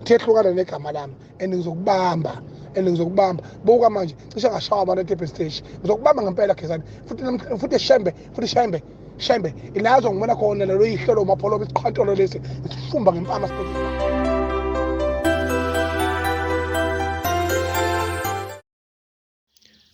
Uthehlukana negama lami and ngizokubamba buka manje cishe ngashawa abantu eThepe stage ngizokubamba ngempela Gezani futhi shembe ilazo ngibona khona lo ihlelo mapholo besiqhantolo lesi isifumba ngempama sibhekisa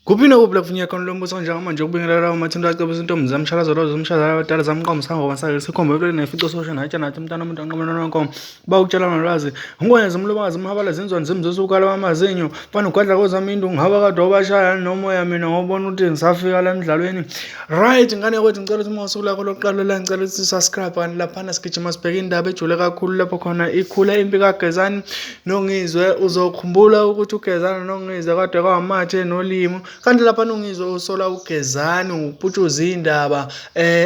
Kuphi nokuphi lapho kufuneka khona lo mbuso njengamanje ukubingelela lawo mathundu acebisa intombi zamshalazo zomshazala abadala zamqomo sango basake sikhombe vele nefico social natsha nathi umntana umuntu anqomana nonkomo bawutshela nolwazi ngikwenza umlobazi umhabala zinzwa zimzuzu ukala wamazinyo fana ugadla kozamindu ngihaba kade obashaya nomoya mina ngobona ukuthi ngisafika la emidlalweni right ngane kwethu ngicela ukuthi mawusuku lakho lokuqala la ngicela ukuthi subscribe kanti laphana sigijima sibheke indaba ejule kakhulu lapho khona ikhula impi kaGezani noNgizwe uzokhumbula ukuthi uGezani noNgizwe kade kwamathe nolimo kanti lapha ungizwe usola uGezani uputshuza indaba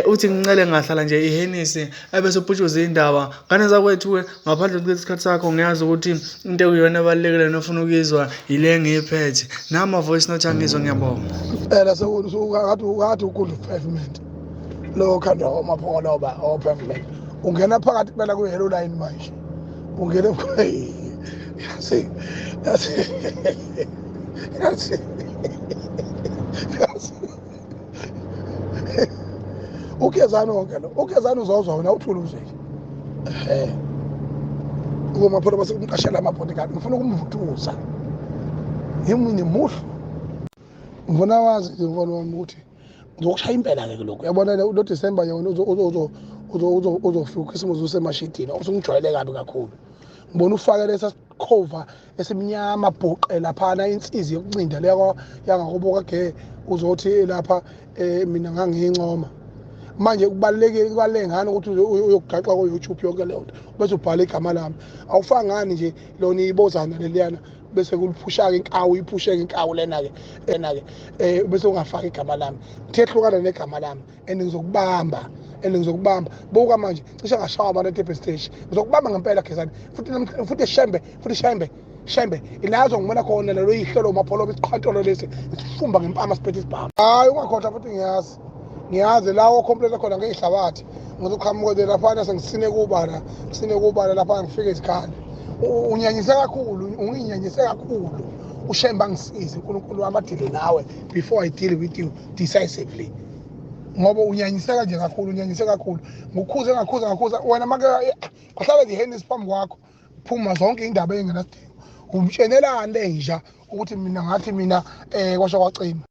uthi ngincele ngahlala nje ihenisi ebese uputshuza indaba ngane zakwethu ngaphandle kwesikhathi sakho ngiyazi ukuthi into ekuyona ebalekile nofuna ukizwa ile ngiyiphethe nama voice note angizwe ngiyabonga ngathi ukudla 5 minutes lo khanda omapholoba opavement ungena phakathi phela ku hello line manje ungena yasi uGezani wonke lo uGezani uzozwa wena uthuluze uma phela base kumqashela amabodyguard ngifuna ukumvutuza yimini muhlo ngifuna wazi ngifuna wami ukuthi ngizokushaya impela ke lokho uyabona lo December yona uzofika uKhisimusi usemashidini usungijwayele kabi kakhulu ngibona ufake lesa cover esimnyama bhuqe laphana insizi yokuncinda leyo yangakuboka ke uzothi lapha mina ngangiyincoma manje kubaleke ngani ukuthi uyokugaxa ko YouTube yonke leyo nto bese ubhala igama lami awufanga ngani nje lona ibozana leliyana bese kuliphusha ke inkawu iphushe ke inkawu lena ke bese ungafaka igama lami uthehlukana negama lami and ngizokubamba buka manje cishe ngashawa abantu eThepe stage ngizokubamba ngempela Gezani futhi shembe ilazo ngibona khona lo ihlelo mapholo besiqhantolo lesi isifumba ngempama sibhekisa isibhama hayi ungakhohlwa futhi ngiyazi lawo complete khona ngehlabathi ngizoqhamuka lapha sengisine kubala lapha ngifike isikhali unginyanyise kakhulu ushemba ngisize uNkulunkulu amadile nawe before I deal with you decisively ngoba unyanyiseka nje kakhulu ngikukhuza wena make kwahlala ngihenisi phambi kwakho phuma zonke indaba engenasidingo umtshenelane nje ukuthi mina ngathi kwasho kwacima